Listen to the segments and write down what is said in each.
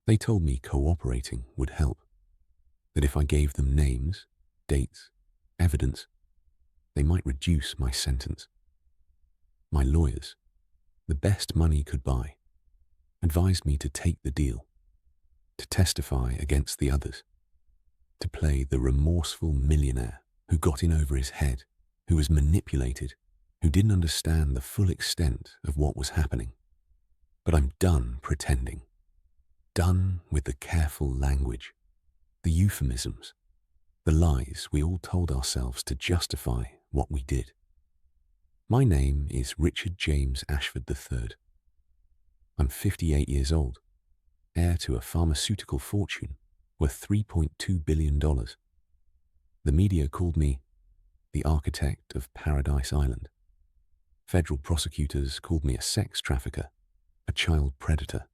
They told me cooperating would help, that if I gave them names, dates, evidence, they might reduce my sentence. My lawyers, the best money could buy, advised me to take the deal, to testify against the others, to play the remorseful millionaire who got in over his head, who was manipulated, who didn't understand the full extent of what was happening. But I'm done pretending, done with the careful language, the euphemisms, the lies we all told ourselves to justify what we did. My name is Richard James Ashford III. I'm 58 years old, heir to a pharmaceutical fortune worth $3.2 billion. The media called me the architect of Paradise Island. Federal prosecutors called me a sex trafficker, a child predator,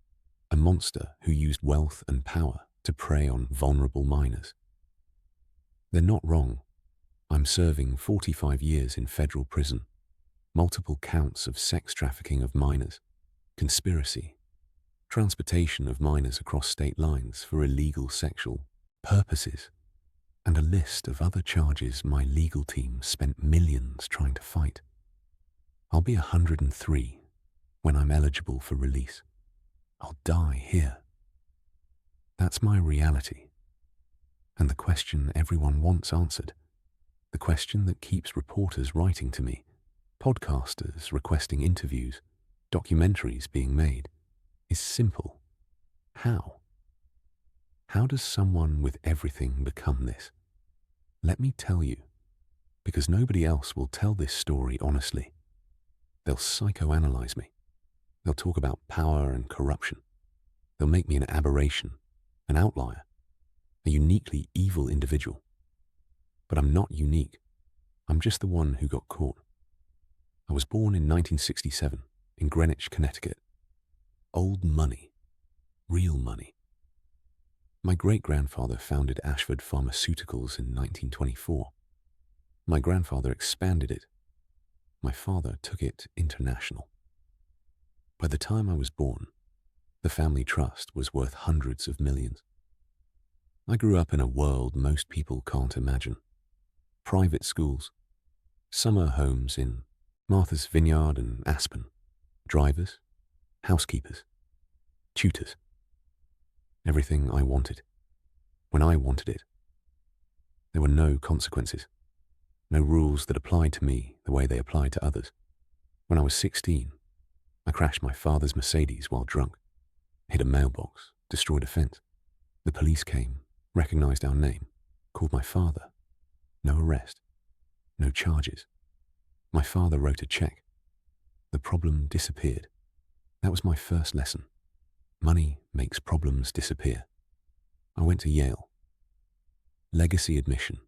a monster who used wealth and power to prey on vulnerable minors. They're not wrong. I'm serving 45 years in federal prison, multiple counts of sex trafficking of minors, conspiracy, transportation of minors across state lines for illegal sexual purposes, and a list of other charges my legal team spent millions trying to fight. I'll be 103 when I'm eligible for release. I'll die here. That's my reality. And the question everyone wants answered, the question that keeps reporters writing to me, podcasters requesting interviews, documentaries being made, is simple. How? How does someone with everything become this? Let me tell you, because nobody else will tell this story honestly. They'll psychoanalyze me. They'll talk about power and corruption. They'll make me an aberration, an outlier, a uniquely evil individual. But I'm not unique. I'm just the one who got caught. I was born in 1967 in Greenwich, Connecticut. Old money. Real money. My great-grandfather founded Ashford Pharmaceuticals in 1924. My grandfather expanded it. My father took it international. By the time I was born, the family trust was worth hundreds of millions. I grew up in a world most people can't imagine. Private schools, summer homes in Martha's Vineyard and Aspen, drivers, housekeepers, tutors. Everything I wanted, when I wanted it. There were no consequences, no rules that applied to me the way they applied to others. When I was 16, I crashed my father's Mercedes while drunk, hit a mailbox, destroyed a fence. The police came, recognized our name, called my father. No arrest, no charges. My father wrote a check. The problem disappeared. That was my first lesson. Money makes problems disappear. I went to Yale. Legacy admission.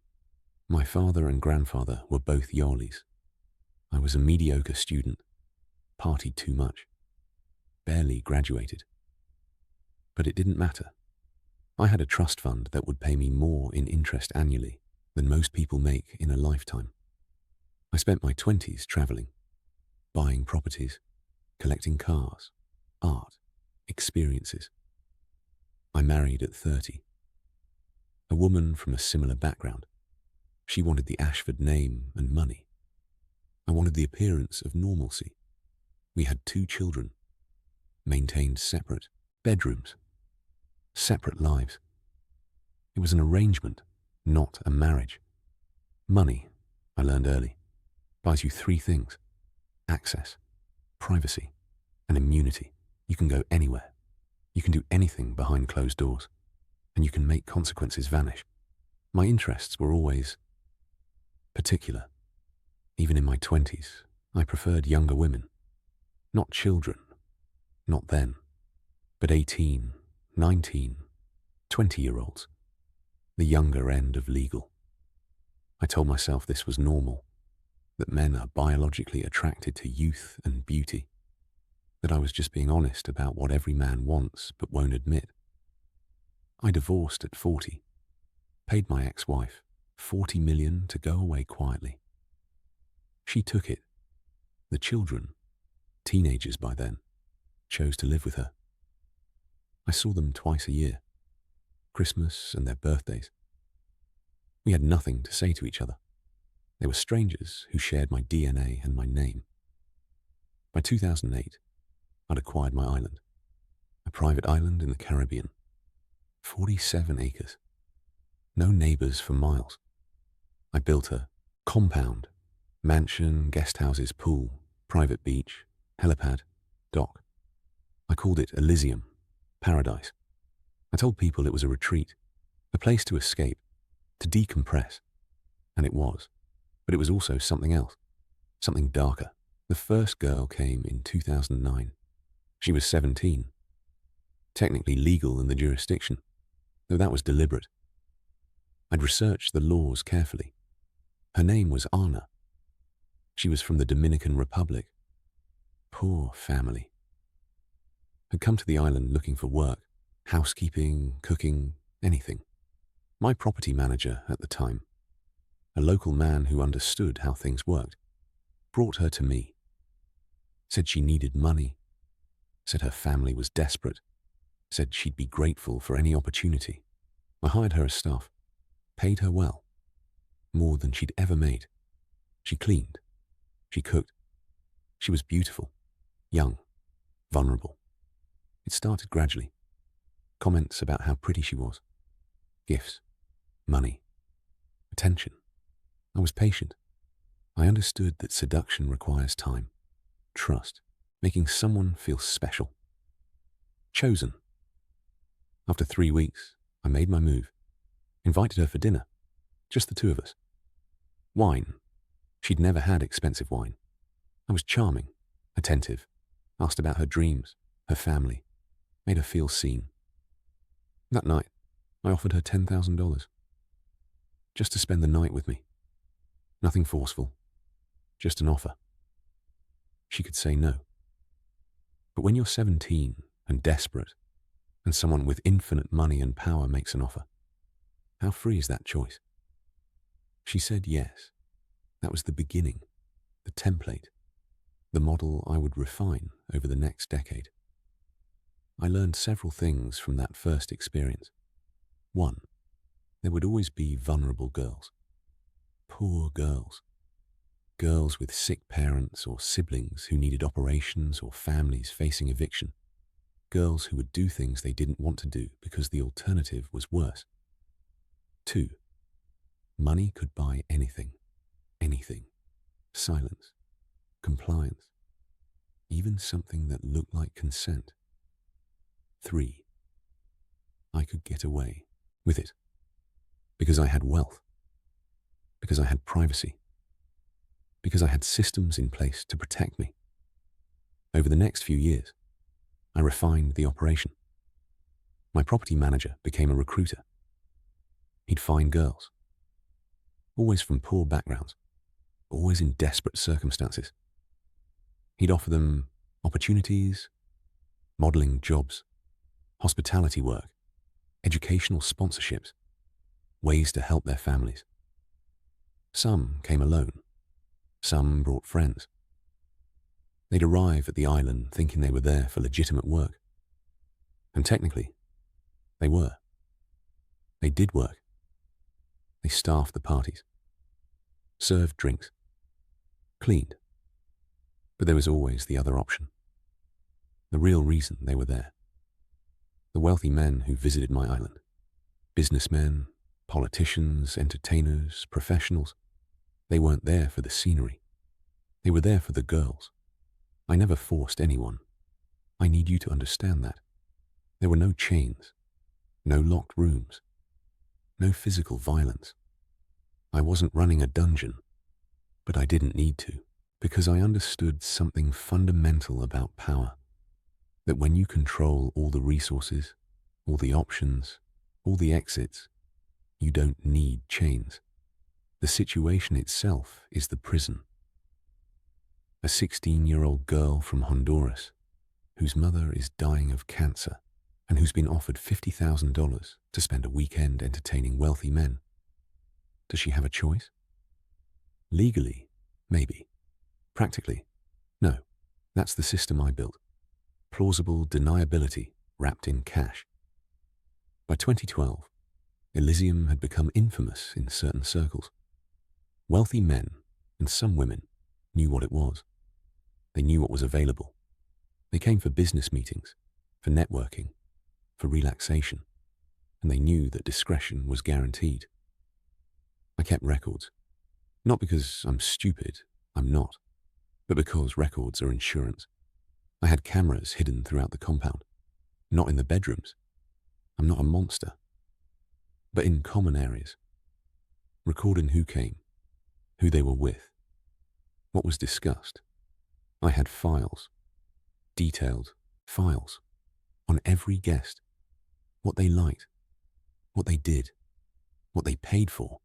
My father and grandfather were both Yarleys. I was a mediocre student, partied too much, barely graduated. But it didn't matter. I had a trust fund that would pay me more in interest annually than most people make in a lifetime. I spent my 20s traveling, buying properties, collecting cars, art, experiences. I married at 30. A woman from a similar background. She wanted the Ashford name and money. I wanted the appearance of normalcy. We had 2 children, maintained separate bedrooms, separate lives. It was an arrangement, not a marriage. Money, I learned early, buys you 3 things: access, privacy, and immunity. You can go anywhere. You can do anything behind closed doors, and you can make consequences vanish. My interests were always particular. Even in my 20s, I preferred younger women. Not children, not then, but 18, 19, 20-year-olds, the younger end of legal. I told myself this was normal, that men are biologically attracted to youth and beauty, that I was just being honest about what every man wants but won't admit. I divorced at 40, paid my ex-wife $40 million to go away quietly. She took it. The children, teenagers by then, chose to live with her. I saw them twice a year, Christmas and their birthdays. We had nothing to say to each other. They were strangers who shared my DNA and my name. By 2008, I'd acquired my island, a private island in the Caribbean, 47 acres, no neighbours for miles. I built a compound, mansion, guest houses, pool, private beach, helipad, dock. I called it Elysium, paradise. I told people it was a retreat, a place to escape, to decompress. And it was. But it was also something else, something darker. The first girl came in 2009. She was 17, technically legal in the jurisdiction, though that was deliberate. I'd researched the laws carefully. Her name was Anna. She was from the Dominican Republic. Poor family. Had come to the island looking for work, housekeeping, cooking, anything. My property manager at the time, a local man who understood how things worked, brought her to me. Said she needed money, said her family was desperate, said she'd be grateful for any opportunity. I hired her as staff, paid her well, more than she'd ever made. She cleaned, she cooked. She was beautiful, young, vulnerable. It started gradually. Comments about how pretty she was, gifts, money, attention. I was patient. I understood that seduction requires time, trust, making someone feel special. Chosen. After 3 weeks, I made my move, invited her for dinner, just the two of us. Wine. She'd never had expensive wine. I was charming, attentive, asked about her dreams, her family, made her feel seen. That night, I offered her $10,000, just to spend the night with me. Nothing forceful, just an offer. She could say no. But when you're 17 and desperate, and someone with infinite money and power makes an offer, how free is that choice? She said yes. That was the beginning, the template, the model I would refine over the next decade. I learned several things from that first experience. 1, there would always be vulnerable girls. Poor girls. Girls with sick parents or siblings who needed operations or families facing eviction. Girls who would do things they didn't want to do because the alternative was worse. 2, money could buy anything. Anything. Silence. Compliance. Even something that looked like consent. 3, I could get away with it. Because I had wealth. Because I had privacy. Because I had systems in place to protect me. Over the next few years, I refined the operation. My property manager became a recruiter. He'd find girls, always from poor backgrounds, always in desperate circumstances. He'd offer them opportunities, modeling jobs, hospitality work, educational sponsorships, ways to help their families. Some came alone. Some brought friends. They'd arrive at the island thinking they were there for legitimate work. And technically, they were. They did work. They staffed the parties, served drinks, cleaned. But there was always the other option. The real reason they were there. The wealthy men who visited my island. Businessmen, politicians, entertainers, professionals. They weren't there for the scenery. They were there for the girls. I never forced anyone. I need you to understand that. There were no chains, no locked rooms, no physical violence. I wasn't running a dungeon, but I didn't need to, because I understood something fundamental about power. That when you control all the resources, all the options, all the exits, you don't need chains. The situation itself is the prison. A 16-year-old girl from Honduras, whose mother is dying of cancer and who's been offered $50,000 to spend a weekend entertaining wealthy men. Does she have a choice? Legally, maybe. Practically, no. That's the system I built. Plausible deniability, wrapped in cash. By 2012, Elysium had become infamous in certain circles. Wealthy men, and some women, knew what it was. They knew what was available. They came for business meetings, for networking, for relaxation, and they knew that discretion was guaranteed. I kept records, not because I'm stupid, I'm not, but because records are insurance. I had cameras hidden throughout the compound, not in the bedrooms. I'm not a monster, but in common areas, recording who came, who they were with, what was discussed. I had files, detailed files, on every guest, what they liked, what they did, what they paid for,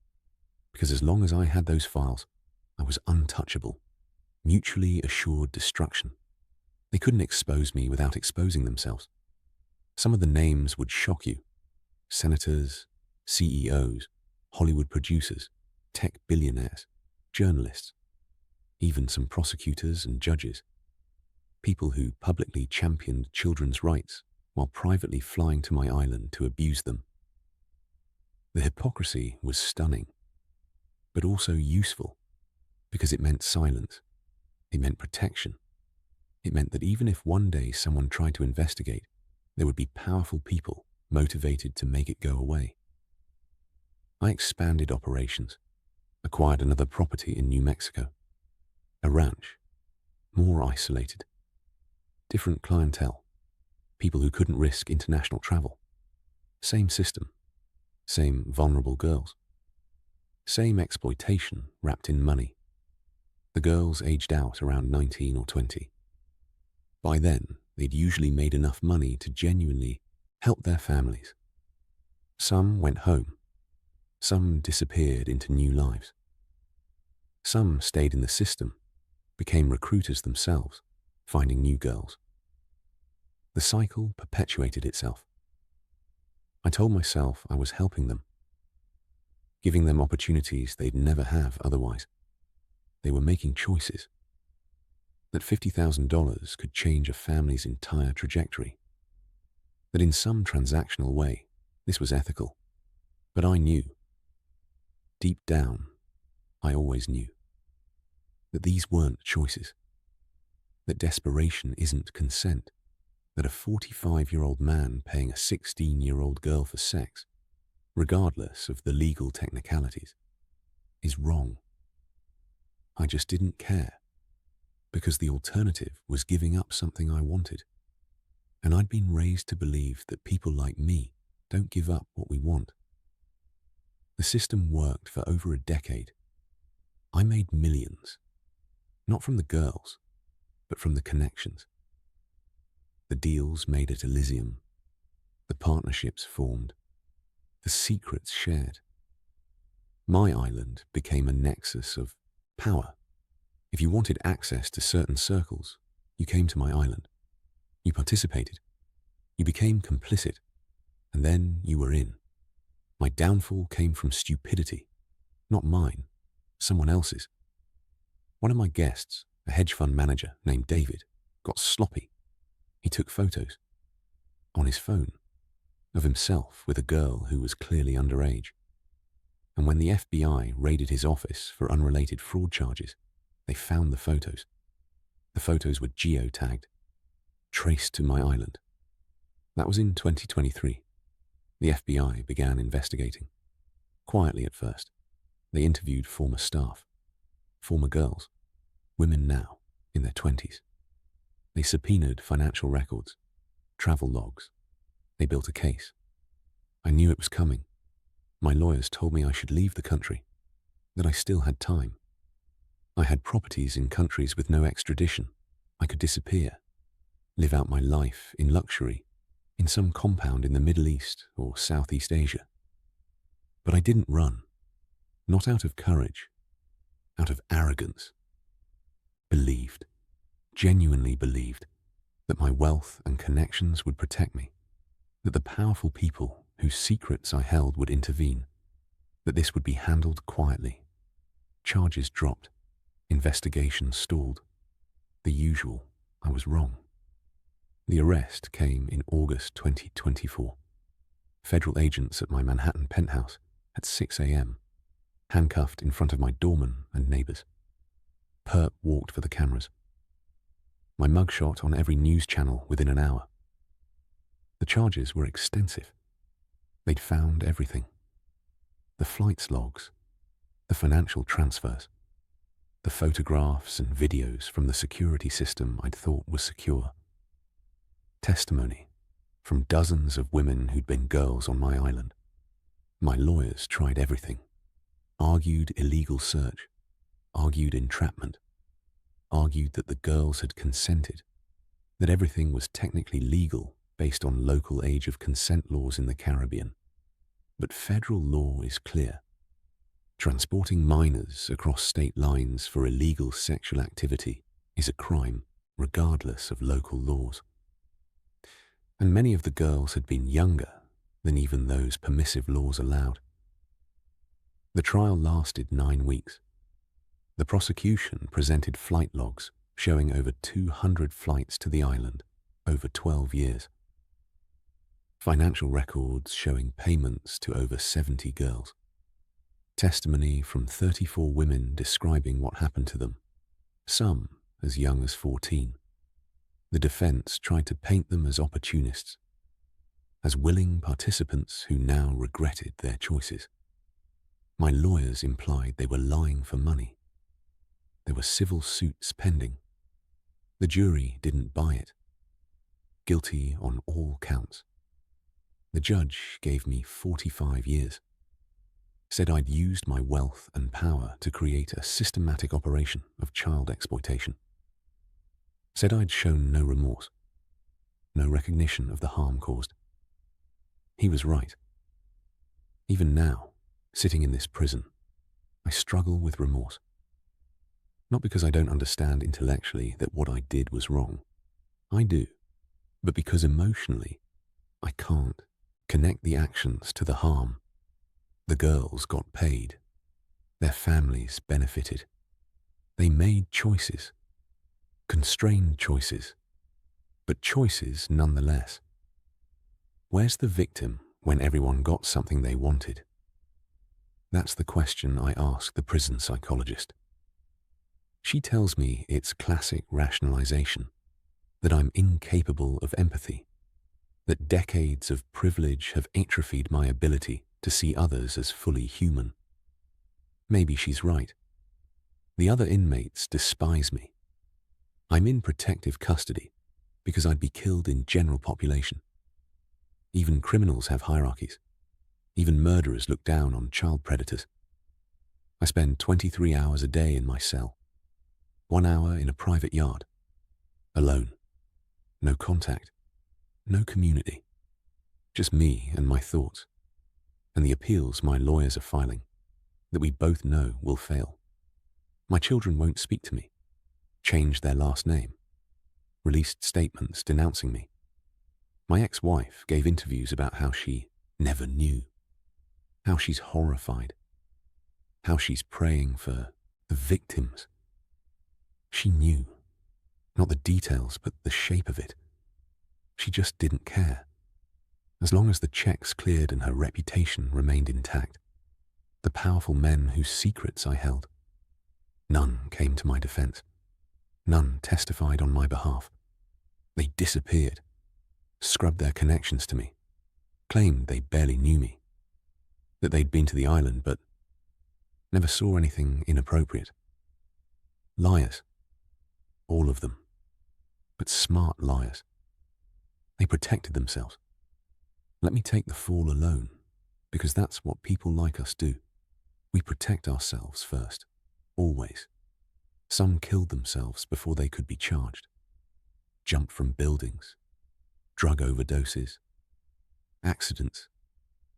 because as long as I had those files, I was untouchable, mutually assured destruction. They couldn't expose me without exposing themselves. Some of the names would shock you. Senators, CEOs, Hollywood producers, tech billionaires, journalists, even some prosecutors and judges. People who publicly championed children's rights while privately flying to my island to abuse them. The hypocrisy was stunning, but also useful, because it meant silence. It meant protection. It meant that even if one day someone tried to investigate, there would be powerful people motivated to make it go away. I expanded operations, acquired another property in New Mexico, a ranch, more isolated, different clientele, people who couldn't risk international travel, same system, same vulnerable girls, same exploitation wrapped in money. The girls aged out around 19 or 20. By then, they'd usually made enough money to genuinely help their families. Some went home. Some disappeared into new lives. Some stayed in the system, became recruiters themselves, finding new girls. The cycle perpetuated itself. I told myself I was helping them, giving them opportunities they'd never have otherwise. They were making choices. That $50,000 could change a family's entire trajectory. That in some transactional way, this was ethical. But I knew, deep down, I always knew, that these weren't choices. That desperation isn't consent. That a 45-year-old man paying a 16-year-old girl for sex, regardless of the legal technicalities, is wrong. I just didn't care, because the alternative was giving up something I wanted. And I'd been raised to believe that people like me don't give up what we want. The system worked for over a decade. I made millions, not from the girls, but from the connections. The deals made at Elysium, the partnerships formed, the secrets shared. My island became a nexus of power. If you wanted access to certain circles, you came to my island. You participated. You became complicit. And then you were in. My downfall came from stupidity. Not mine, someone else's. One of my guests, a hedge fund manager named David, got sloppy. He took photos, on his phone, of himself with a girl who was clearly underage. And when the FBI raided his office for unrelated fraud charges, they found the photos. The photos were geotagged, traced to my island. That was in 2023. The FBI began investigating. Quietly at first, they interviewed former staff, former girls, women now in their 20s. They subpoenaed financial records, travel logs. They built a case. I knew it was coming. My lawyers told me I should leave the country, that I still had time. I had properties in countries with no extradition. I could disappear, live out my life in luxury, in some compound in the Middle East or Southeast Asia. But I didn't run, not out of courage, out of arrogance. Believed, genuinely believed, that my wealth and connections would protect me, that the powerful people whose secrets I held would intervene, that this would be handled quietly. Charges dropped, investigations stalled. The usual, I was wrong. The arrest came in August 2024. Federal agents at my Manhattan penthouse at 6 a.m., handcuffed in front of my doorman and neighbors. Perp walked for the cameras. My mugshot on every news channel within an hour. The charges were extensive. They'd found everything. The flights logs, the financial transfers, the photographs and videos from the security system I'd thought was secure. Testimony from dozens of women who'd been girls on my island. My lawyers tried everything. Argued illegal search, argued entrapment, argued that the girls had consented, that everything was technically legal based on local age of consent laws in the Caribbean. But federal law is clear. Transporting minors across state lines for illegal sexual activity is a crime, regardless of local laws. And many of the girls had been younger than even those permissive laws allowed. The trial lasted 9 weeks. The prosecution presented flight logs showing over 200 flights to the island over 12 years. Financial records showing payments to over 70 girls. Testimony from 34 women describing what happened to them, some as young as 14. The defense tried to paint them as opportunists, as willing participants who now regretted their choices. My lawyers implied they were lying for money. There were civil suits pending. The jury didn't buy it. Guilty on all counts. The judge gave me 45 years. Said I'd used my wealth and power to create a systematic operation of child exploitation. Said I'd shown no remorse, no recognition of the harm caused. He was right. Even now, sitting in this prison, I struggle with remorse. Not because I don't understand intellectually that what I did was wrong. I do. But because emotionally, I can't connect the actions to the harm. The girls got paid. Their families benefited. They made choices. Constrained choices. But choices nonetheless. Where's the victim when everyone got something they wanted? That's the question I ask the prison psychologist. She tells me it's classic rationalization, that I'm incapable of empathy, that decades of privilege have atrophied my ability to see others as fully human. Maybe she's right. The other inmates despise me. I'm in protective custody because I'd be killed in general population. Even criminals have hierarchies. Even murderers look down on child predators. I spend 23 hours a day in my cell. 1 hour in a private yard. Alone. No contact. No community. Just me and my thoughts. And the appeals my lawyers are filing, that we both know will fail. My children won't speak to me, changed their last name, released statements denouncing me. My ex-wife gave interviews about how she never knew, how she's horrified, how she's praying for the victims. She knew, not the details, but the shape of it. She just didn't care. As long as the checks cleared and her reputation remained intact, the powerful men whose secrets I held. None came to my defense. None testified on my behalf. They disappeared, scrubbed their connections to me, claimed they barely knew me, that they'd been to the island but never saw anything inappropriate. Liars. All of them. But smart liars. They protected themselves. Let me take the fall alone, because that's what people like us do. We protect ourselves first, always. Some killed themselves before they could be charged. Jumped from buildings. Drug overdoses. Accidents.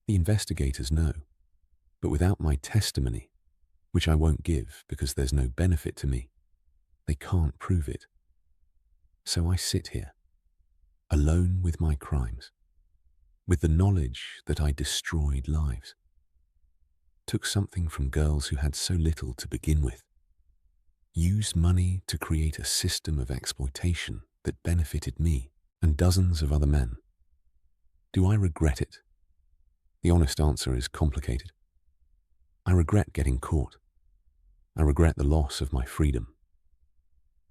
The investigators know. But without my testimony, which I won't give because there's no benefit to me, they can't prove it. So I sit here, alone with my crimes, with the knowledge that I destroyed lives. Took something from girls who had so little to begin with. Used money to create a system of exploitation that benefited me and dozens of other men. Do I regret it? The honest answer is complicated. I regret getting caught. I regret the loss of my freedom.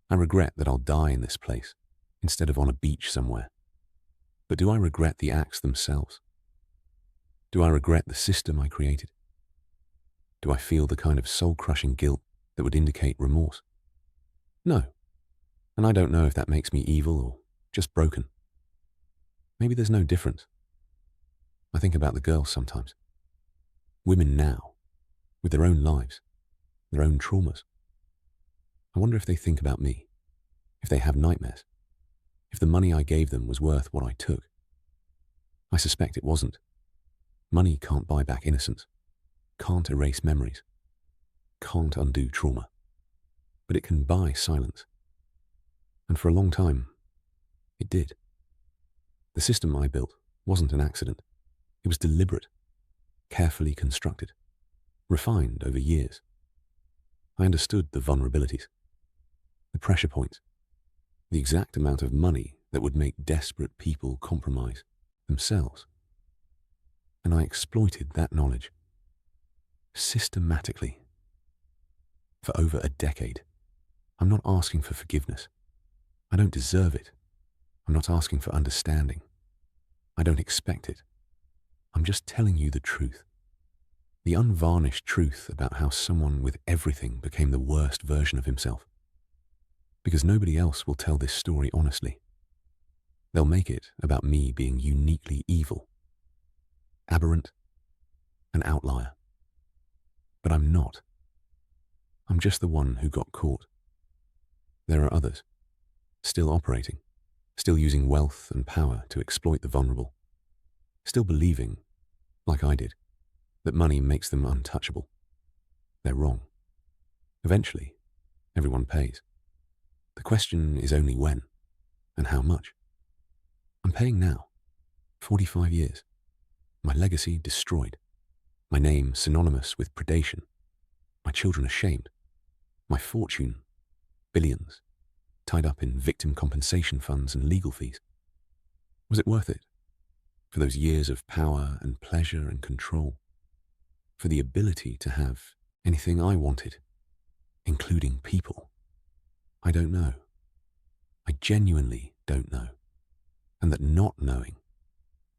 I regret that I'll die in this place instead of on a beach somewhere. But do I regret the acts themselves? Do I regret the system I created? Do I feel the kind of soul-crushing guilt that would indicate remorse? No. And I don't know if that makes me evil or just broken. Maybe there's no difference. I think about the girls sometimes. Women now, with their own lives, their own traumas. I wonder if they think about me, if they have nightmares, if the money I gave them was worth what I took. I suspect it wasn't. Money can't buy back innocence, can't erase memories, can't undo trauma, but it can buy silence. And for a long time, it did. The system I built wasn't an accident. It was deliberate, carefully constructed, refined over years. I understood the vulnerabilities, the pressure points, the exact amount of money that would make desperate people compromise themselves. And I exploited that knowledge systematically for over a decade. I'm not asking for forgiveness. I don't deserve it. I'm not asking for understanding. I don't expect it. I'm just telling you the truth. The unvarnished truth about how someone with everything became the worst version of himself. Because nobody else will tell this story honestly. They'll make it about me being uniquely evil, aberrant, an outlier. But I'm not. I'm just the one who got caught. There are others, still operating, still using wealth and power to exploit the vulnerable, still believing, like I did, that money makes them untouchable. They're wrong. Eventually, everyone pays. The question is only when and how much. I'm paying now, 45 years. My legacy destroyed. My name synonymous with predation. My children ashamed. My fortune, billions, tied up in victim compensation funds and legal fees. Was it worth it? For those years of power and pleasure and control? For the ability to have anything I wanted, including people? I don't know. I genuinely don't know. And that not knowing,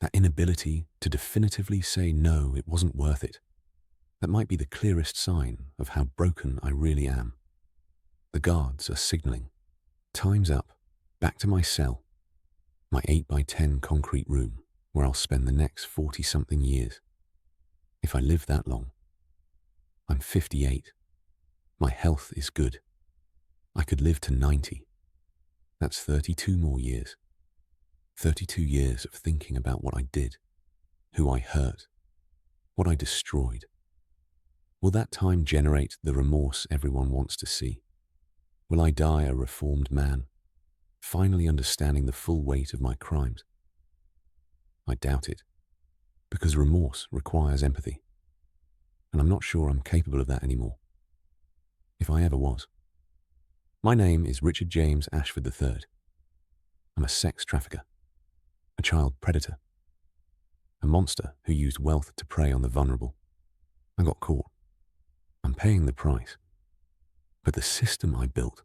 that inability to definitively say no, it wasn't worth it, that might be the clearest sign of how broken I really am. The guards are signaling. Time's up. Back to my cell. My 8x10 concrete room where I'll spend the next 40-something years. If I live that long. I'm 58. My health is good. I could live to 90. That's 32 more years. 32 years of thinking about what I did, who I hurt, what I destroyed. Will that time generate the remorse everyone wants to see? Will I die a reformed man, finally understanding the full weight of my crimes? I doubt it, because remorse requires empathy, and I'm not sure I'm capable of that anymore, if I ever was. My name is Richard James Ashford III. I'm a sex trafficker, a child predator, a monster who used wealth to prey on the vulnerable. I got caught. I'm paying the price. But the system I built,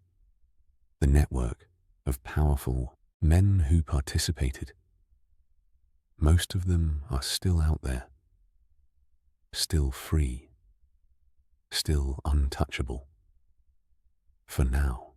the network of powerful men who participated, most of them are still out there, still free, still untouchable, for now.